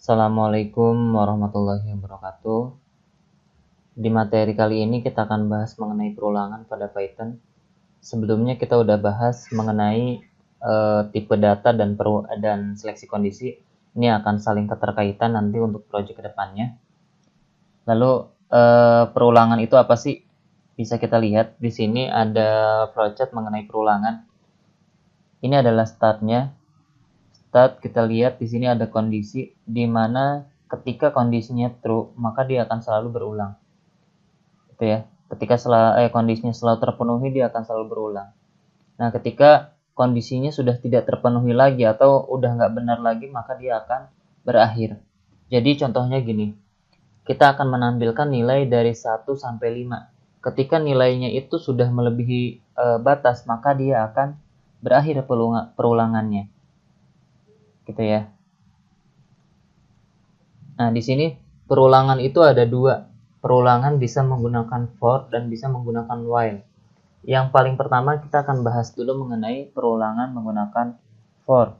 Assalamualaikum warahmatullahi wabarakatuh. Di materi kali ini kita akan bahas mengenai perulangan pada Python. Sebelumnya kita udah bahas mengenai tipe data dan seleksi kondisi. Ini akan saling keterkaitan nanti untuk proyek kedepannya. Lalu perulangan itu apa sih? Bisa kita lihat di sini ada flowchart mengenai perulangan. Ini adalah startnya. Kita lihat di sini ada kondisi di mana ketika kondisinya true maka dia akan selalu berulang, gitu ya. Ketika kondisinya selalu terpenuhi dia akan selalu berulang. Nah, ketika kondisinya sudah tidak terpenuhi lagi atau udah nggak benar lagi maka dia akan berakhir. Jadi contohnya gini, kita akan menampilkan nilai dari 1 sampai 5. Ketika nilainya itu sudah melebihi batas maka dia akan berakhir perulangannya, gitu ya. Nah, di sini perulangan itu ada dua. Perulangan bisa menggunakan for dan bisa menggunakan while. Yang paling pertama kita akan bahas dulu mengenai perulangan menggunakan for.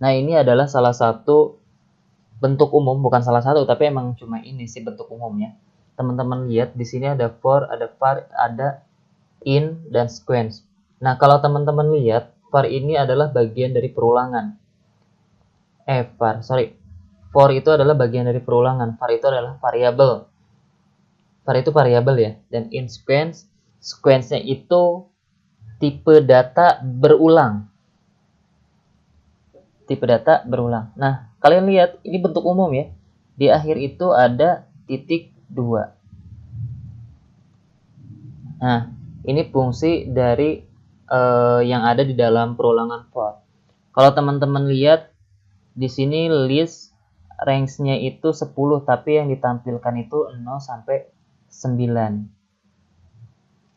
Nah, ini adalah salah satu bentuk umum, bukan salah satu, tapi emang cuma ini sih bentuk umumnya. Teman-teman lihat di sini ada for, ada var, ada in, dan sequence. Nah, kalau teman-teman lihat, var ini adalah bagian dari perulangan. For itu adalah bagian dari perulangan. Var itu adalah variabel. Var itu variabel ya. Dan in sequence-nya itu tipe data berulang. Tipe data berulang. Nah, kalian lihat ini bentuk umum ya. Di akhir itu ada titik 2. Nah, ini fungsi dari yang ada di dalam perulangan for. Kalau teman-teman lihat di sini list range-nya itu 10, tapi yang ditampilkan itu 0 sampai 9.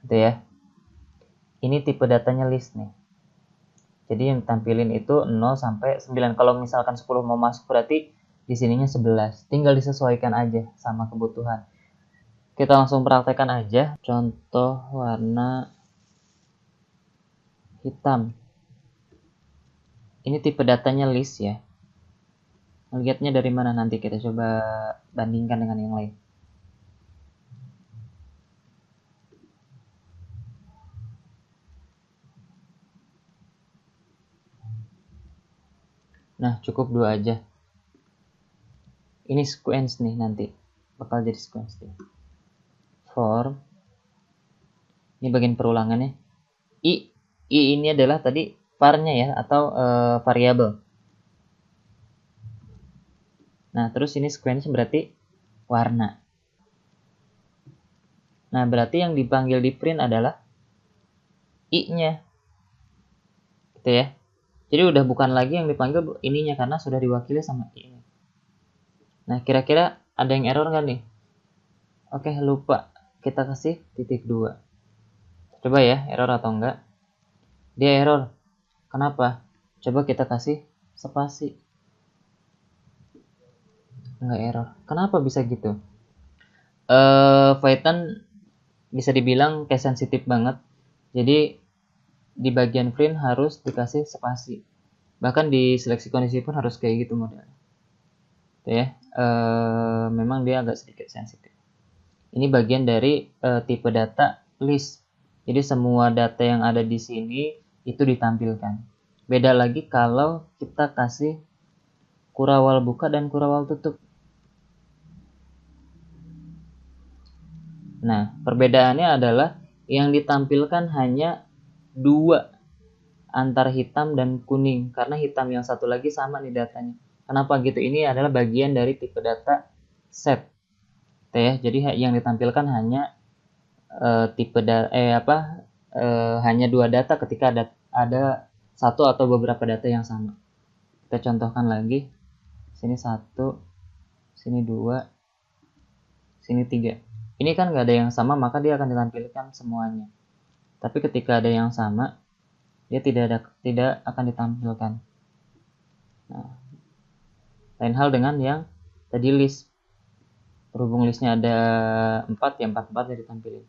Gitu ya. Ini tipe datanya list nih. Jadi yang tampilin itu 0 sampai 9. Kalau misalkan 10 mau masuk berarti di sininya 11. Tinggal disesuaikan aja sama kebutuhan. Kita langsung praktekkan aja. Contoh warna hitam. Ini tipe datanya list ya. Lihatnya dari mana nanti kita coba bandingkan dengan yang lain. Nah, cukup 2 aja. Ini sequence nih nanti. Bakal jadi sequence nih. For. Ini bagian perulangannya. I ini adalah tadi var-nya ya, atau variabel. Nah, terus ini sequence berarti warna. Nah, berarti yang dipanggil di print adalah i-nya. Gitu ya. Jadi udah bukan lagi yang dipanggil ininya karena sudah diwakili sama i-nya. Nah, kira-kira ada yang error nggak nih? Oke, lupa. Kita kasih titik 2. Coba ya, error atau enggak. Dia error. Kenapa? Coba kita kasih spasi. Enggak error. Kenapa bisa gitu? Python bisa dibilang kayak sensitif banget. Jadi di bagian print harus dikasih spasi. Bahkan di seleksi kondisi pun harus kayak gitu modelnya. Ya, memang dia agak sedikit sensitif. Ini bagian dari tipe data list. Jadi semua data yang ada di sini itu ditampilkan. Beda lagi kalau kita kasih kurawal buka dan kurawal tutup. Nah, perbedaannya adalah yang ditampilkan hanya 2 antara hitam dan kuning. Karena hitam yang satu lagi sama nih datanya. Kenapa gitu? Ini adalah bagian dari tipe data set. Ya, jadi yang ditampilkan hanya hanya 2 data ketika ada satu atau beberapa data yang sama. Kita contohkan lagi. Sini 1, sini 2, sini 3. Ini kan nggak ada yang sama, maka dia akan ditampilkan semuanya. Tapi ketika ada yang sama, dia tidak akan ditampilkan. Nah, lain hal dengan yang tadi list. Berhubung listnya ada 4, ya 4 ditampilkan.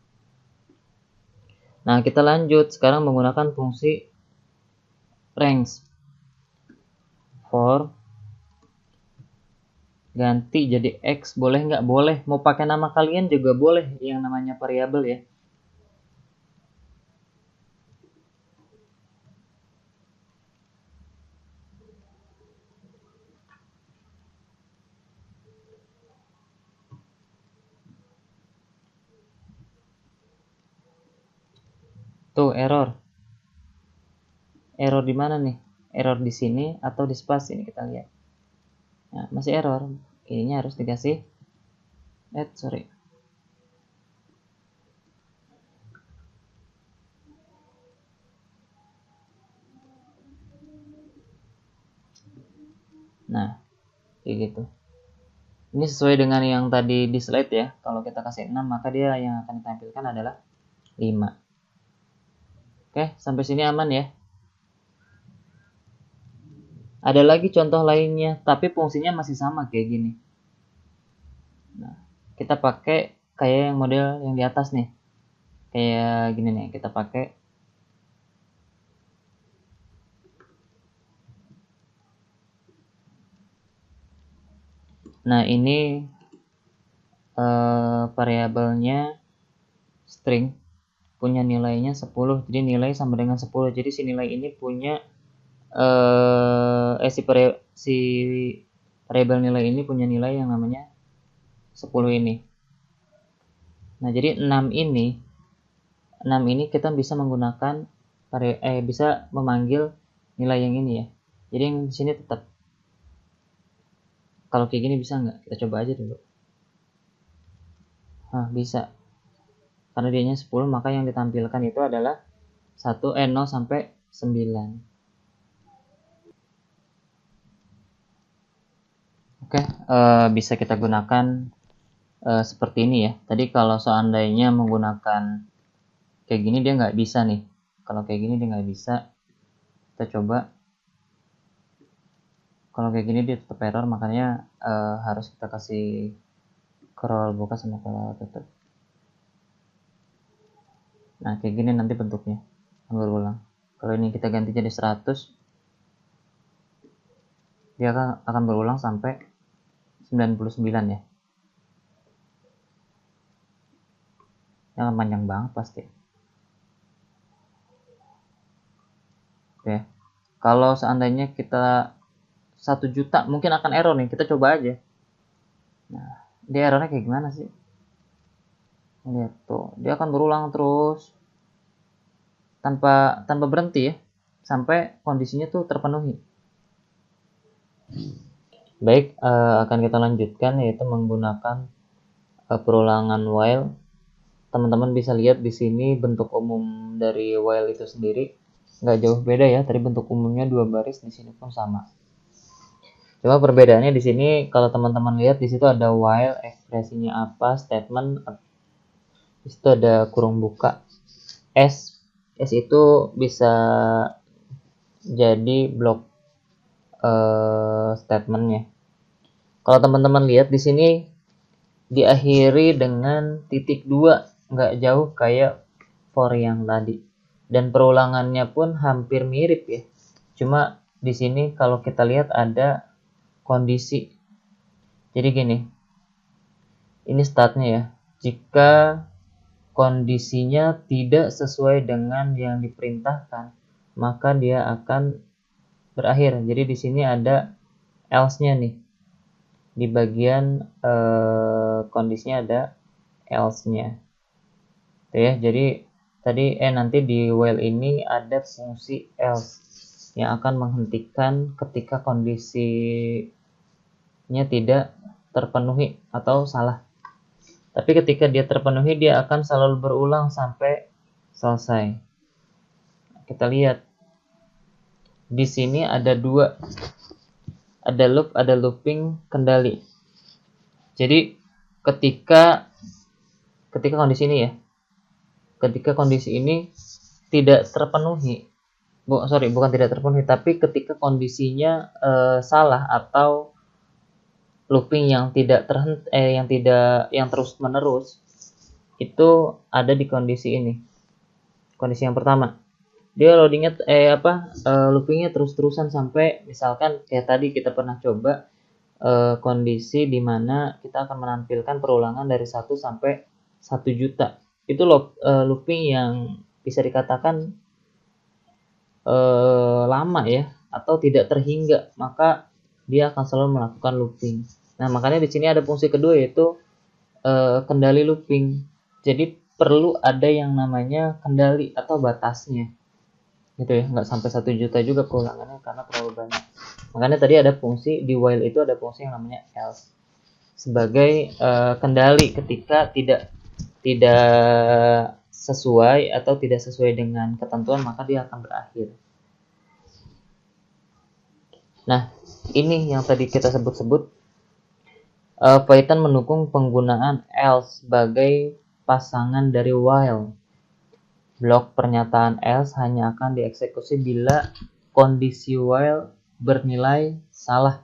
Nah, kita lanjut sekarang menggunakan fungsi range. For ganti jadi X, boleh nggak? Boleh. Mau pakai nama kalian juga boleh, yang namanya variabel ya. Tuh error. Error di mana nih? Error di sini atau di space ini, kita lihat. Nah, masih error. Ininya harus dikasih sorry. Nah, kayak gitu. Ini sesuai dengan yang tadi di slide ya. Kalau kita kasih 6, maka dia yang akan ditampilkan adalah 5. Oke, sampai sini aman ya. Ada lagi contoh lainnya, tapi fungsinya masih sama kayak gini. Nah, kita pakai kayak yang model yang di atas nih. Kayak gini nih, kita pakai. Nah, ini variabelnya string, punya nilainya 10. Jadi nilai sama dengan 10. Jadi si nilai ini punya si variabel nilai ini punya nilai yang namanya 10 ini. Nah, jadi 6 ini kita bisa menggunakan bisa memanggil nilai yang ini ya. Jadi yang di sini tetap. Kalau kayak gini bisa nggak? Kita coba aja dulu. Nah, bisa. Karena dianya 10, maka yang ditampilkan itu adalah 0 sampai 9. Oke, bisa kita gunakan seperti ini ya. Tadi kalau seandainya menggunakan kayak gini dia nggak bisa nih. Kalau kayak gini dia nggak bisa. Kita coba. Kalau kayak gini dia tetap error, makanya harus kita kasih scroll buka sama scroll tutup. Nah, kayak gini nanti bentuknya akan berulang. Kalau ini kita ganti jadi 100, dia akan berulang sampai 99 ya. Ini akan panjang banget pasti. Oke. Kalau seandainya kita 1 juta, mungkin akan error nih. Kita coba aja. Nah, dia errornya kayak gimana sih? Lihat tuh, dia akan berulang terus tanpa berhenti ya, sampai kondisinya tuh terpenuhi. Baik, akan kita lanjutkan yaitu menggunakan perulangan while. Teman-teman bisa lihat di sini bentuk umum dari while itu sendiri nggak jauh beda ya. Tadi bentuk umumnya 2 baris, di sini pun sama. Cuma perbedaannya di sini kalau teman-teman lihat di situ ada while, ekspresinya apa, statement, di situ ada kurung buka. S itu bisa jadi blok statementnya. Kalau teman-teman lihat di sini diakhiri dengan titik 2, nggak jauh kayak for yang tadi. Dan perulangannya pun hampir mirip ya. Cuma di sini kalau kita lihat ada kondisi. Jadi gini, ini startnya ya. Jika kondisinya tidak sesuai dengan yang diperintahkan, maka dia akan berakhir. Jadi di sini ada else-nya nih. Di bagian kondisinya ada else-nya. Tuh ya, jadi tadi nanti di while ini ada fungsi else yang akan menghentikan ketika kondisinya tidak terpenuhi atau salah. Tapi ketika dia terpenuhi, dia akan selalu berulang sampai selesai. Kita lihat di sini ada 2, ada loop, ada looping kendali. Jadi ketika kondisi ini ya, ketika kondisi ini tidak terpenuhi, bukan tidak terpenuhi, tapi ketika kondisinya salah atau looping yang tidak yang terus menerus, itu ada di kondisi ini. Kondisi yang pertama, dia loopingnya terus-terusan sampai misalkan kayak tadi kita pernah coba kondisi di mana kita akan menampilkan perulangan dari 1 sampai 1 juta. Itu looping yang bisa dikatakan lama ya, atau tidak terhingga, maka dia akan selalu melakukan looping. Nah, makanya di sini ada fungsi kedua, yaitu kendali looping. Jadi perlu ada yang namanya kendali atau batasnya, gitu ya, nggak sampai 1 juta juga perulangannya karena terlalu banyak. Makanya tadi ada fungsi di while itu ada fungsi yang namanya else sebagai kendali ketika tidak sesuai atau tidak sesuai dengan ketentuan, maka dia akan berakhir. Nah, ini yang tadi kita sebut-sebut, Python mendukung penggunaan else sebagai pasangan dari while. Blok pernyataan else hanya akan dieksekusi bila kondisi while bernilai salah.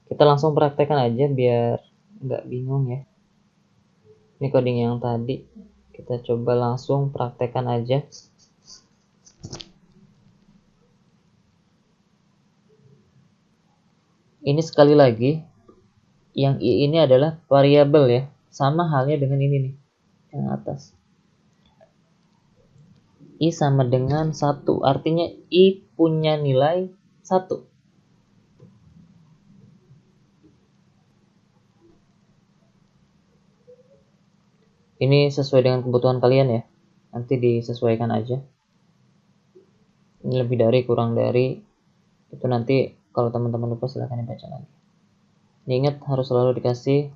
Kita langsung praktekkan aja biar nggak bingung ya. Ini coding yang tadi, kita coba langsung praktekkan aja. Ini sekali lagi, yang i ini adalah variabel ya, sama halnya dengan ini nih, yang atas. I sama dengan 1, artinya i punya nilai 1. Ini sesuai dengan kebutuhan kalian ya, nanti disesuaikan aja. Ini lebih dari, kurang dari, itu nanti kalau teman-teman lupa silahkan dibaca lagi. Ingat harus selalu dikasih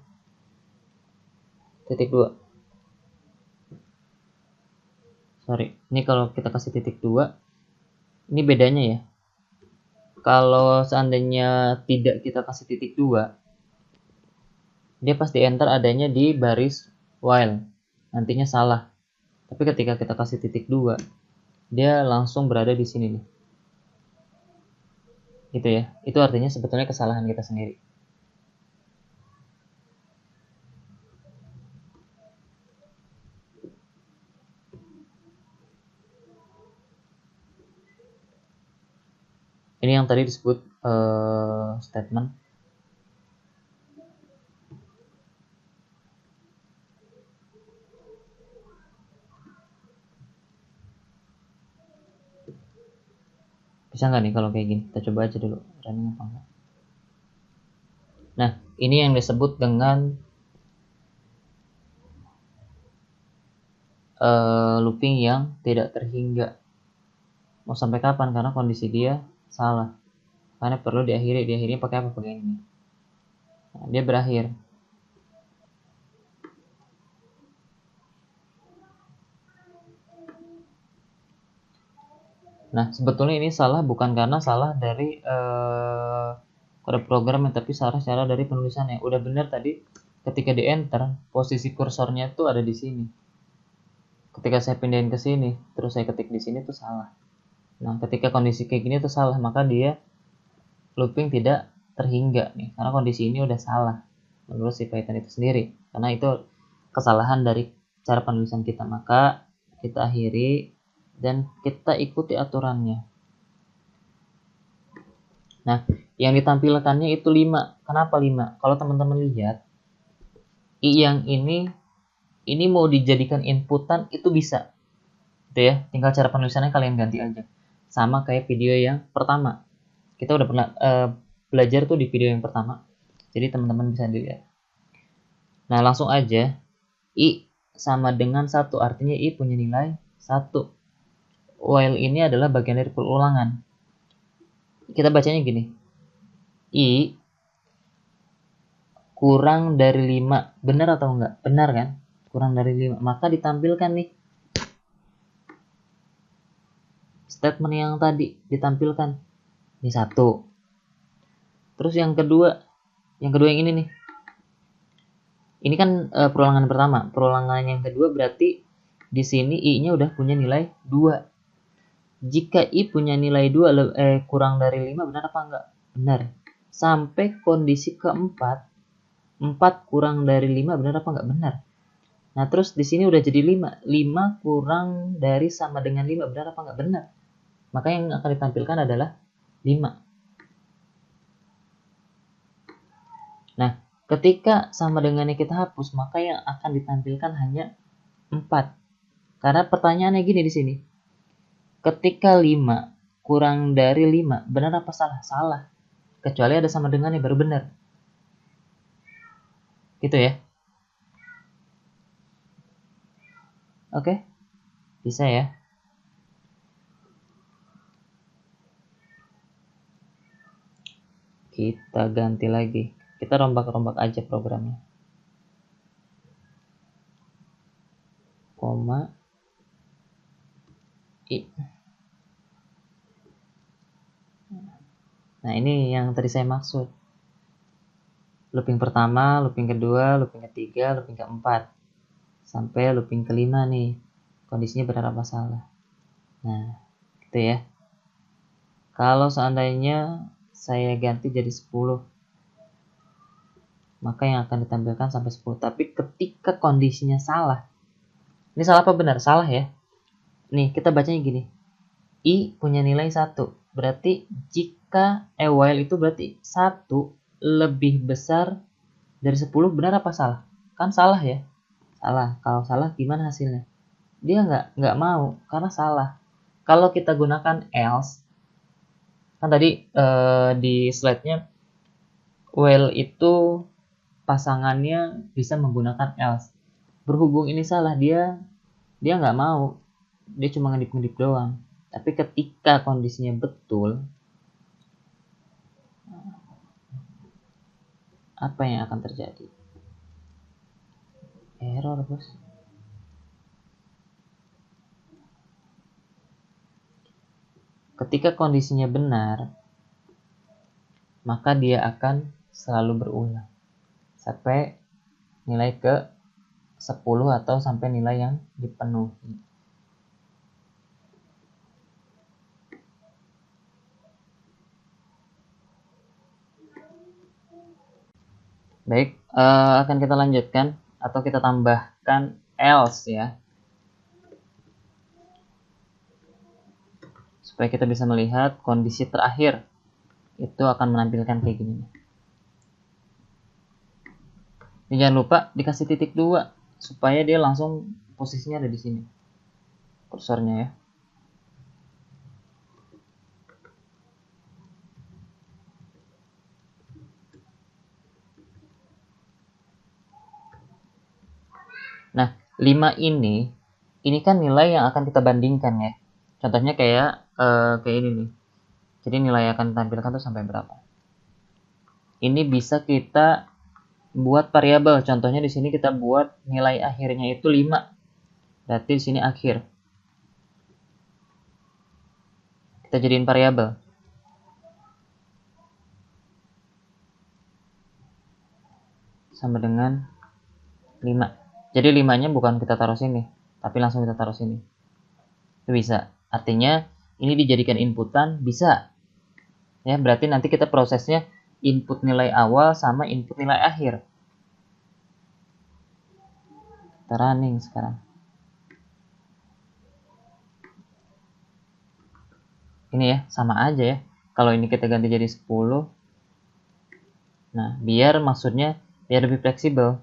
titik 2. Sorry, ini kalau kita kasih titik 2, ini bedanya ya. Kalau seandainya tidak kita kasih titik 2, dia pasti enter adanya di baris while, nantinya salah. Tapi ketika kita kasih titik 2, dia langsung berada di sini nih. Gitu ya. Itu artinya sebetulnya kesalahan kita sendiri. Ini yang tadi disebut statement. Bisa nggak nih kalau kayak gini? Kita coba aja dulu running apa enggak. Nah, ini yang disebut dengan looping yang tidak terhingga. Mau sampai kapan? Karena kondisi dia salah. Karena perlu diakhiri pakai apa? Pakai ini. Nah, dia berakhir. Nah, sebetulnya ini salah bukan karena salah dari kode programnya, tapi salah secara dari penulisannya. Udah benar tadi ketika di enter, posisi kursornya itu ada di sini. Ketika saya pindahin ke sini, terus saya ketik di sini tuh salah. Nah, ketika kondisi kayak gini tuh salah, maka dia looping tidak terhingga nih, karena kondisi ini udah salah menurut si Python itu sendiri. Karena itu kesalahan dari cara penulisan kita, maka kita akhiri dan kita ikuti aturannya. Nah, yang ditampilkannya itu 5. Kenapa 5? Kalau teman-teman lihat, i yang ini mau dijadikan inputan itu bisa. Gitu ya. Tinggal cara penulisannya kalian ganti aja. Sama kayak video yang pertama. Kita udah pernah belajar tuh di video yang pertama. Jadi teman-teman bisa dilihat. Nah, langsung aja i sama dengan 1, artinya i punya nilai 1. While ini adalah bagian dari perulangan. Kita bacanya gini. I kurang dari 5. Benar atau enggak? Benar kan? Kurang dari 5. Maka ditampilkan nih statement yang tadi ditampilkan. Ini 1. Terus yang kedua yang ini nih. Ini kan perulangan pertama. Perulangan yang kedua berarti di sini i-nya udah punya nilai 2. Jika i punya nilai 2 kurang dari 5, benar apa enggak? Benar. Sampai kondisi keempat, 4 kurang dari 5, benar apa enggak? Benar. Nah, terus di sini udah jadi 5. 5 kurang dari sama dengan 5, benar apa enggak? Benar. Maka yang akan ditampilkan adalah 5. Nah, ketika sama dengannya kita hapus, maka yang akan ditampilkan hanya 4. Karena pertanyaannya gini di sini. Ketika 5 kurang dari 5, benar apa salah? Salah. Kecuali ada sama dengannya baru benar. Gitu ya. Oke. Bisa ya. Kita ganti lagi. Kita rombak-rombak aja programnya. Koma I. Nah, ini yang tadi saya maksud. Looping pertama, looping kedua, looping ketiga, looping keempat. Sampai looping kelima nih. Kondisinya benar apa salah. Nah, gitu ya. Kalau seandainya saya ganti jadi 10, maka yang akan ditampilkan sampai 10. Tapi ketika kondisinya salah. Ini salah apa benar? Salah ya. Nih, kita bacanya gini. I punya nilai 1. Berarti jika while itu berarti 1 lebih besar dari 10, benar apa salah? Kan salah ya. Salah. Kalau salah gimana hasilnya? Dia nggak mau karena salah. Kalau kita gunakan else, kan tadi di slide-nya while itu pasangannya bisa menggunakan else. Berhubung ini salah, dia nggak mau. Dia cuma ngedip-ngedip doang. Tapi ketika kondisinya betul, apa yang akan terjadi? Error, bos. Ketika kondisinya benar, maka dia akan selalu berulang sampai nilai ke 10 atau sampai nilai yang dipenuhi. Baik, akan kita lanjutkan atau kita tambahkan else ya, supaya kita bisa melihat kondisi terakhir itu akan menampilkan kayak gini. Ini jangan lupa dikasih titik 2 supaya dia langsung posisinya ada di sini kursornya ya. Nah, 5 ini kan nilai yang akan kita bandingkan ya. Contohnya kayak ini nih. Jadi nilai yang akan ditampilkan tuh sampai berapa. Ini bisa kita buat variabel. Contohnya di sini kita buat nilai akhirnya itu 5. Berarti di sini akhir. Kita jadiin variabel. Sama dengan 5. Jadi 5-nya bukan kita taruh sini, tapi langsung kita taruh sini. Itu bisa. Artinya ini dijadikan inputan bisa. Ya, berarti nanti kita prosesnya input nilai awal sama input nilai akhir. Kita running sekarang. Ini ya, sama aja ya. Kalau ini kita ganti jadi 10. Nah, biar maksudnya biar lebih fleksibel.